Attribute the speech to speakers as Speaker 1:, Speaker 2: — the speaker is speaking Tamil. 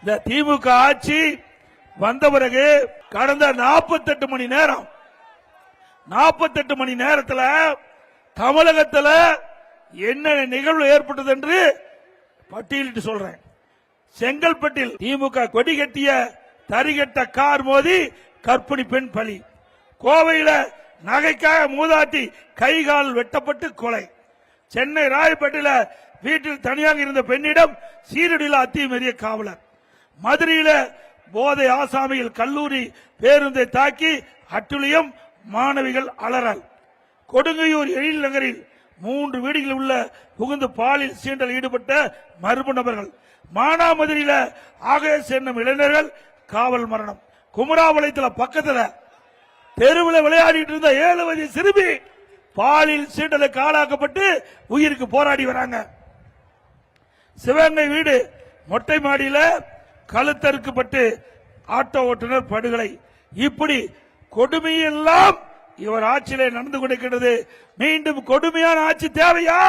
Speaker 1: இந்த திமுக ஆட்சி வந்த பிறகு கடந்த 48 மணி நேரத்தில் தமிழகத்தில் என்ன நிகழ்வு ஏற்பட்டது என்று பட்டியலிட்டு சொல்றேன். செங்கல்பட்டில் திமுக கொடி கட்டிய தரிகட்ட கார் மோதி கர்ப்பிணி பெண் பலி. கோவையில் நகைக்காக மூதாட்டி கை கால் வெட்டப்பட்டு கொலை. சென்னை ராயப்பேட்டையில் வீட்டில் தனியாக இருந்த பெண்ணிடம் சீரடியில் அத்துமீறிய காவலர். மதுரையில் போதை ஆசாமியில் கல்லூரி பேருந்தை தாக்கி அட்டுழியம், மாணவிகள் அலறல். கொடுங்கையூர் எழில் நகரில் 3 வீடுகளில் உள்ள புகுந்து பாலியல் சீண்டல் ஈடுபட்ட மர்ம நபர்கள். மானாமதுரையில் ஆகேஷ் என்னும் இளைஞர்கள் காவல் மரணம். குமராபாளையத்தில் பக்கத்தில் தெருவில் விளையாடிட்டு இருந்த 7 வயது சிறுமி பாலியல் சீண்டலுக்கு ஆளாக்கப்பட்டு உயிருக்கு போராடி வராங்க. சிவகங்கை வீடு மொட்டை மாடியில் கழுத்தறுக்கப்பட்டு ஆட்டோ ஓட்டுநர் படுகொலை. இப்படி கொடுமையெல்லாம் இவர் ஆட்சியிலே நடந்து கொண்டிருக்கிறது. மீண்டும் கொடுமையான ஆட்சி தேவையா?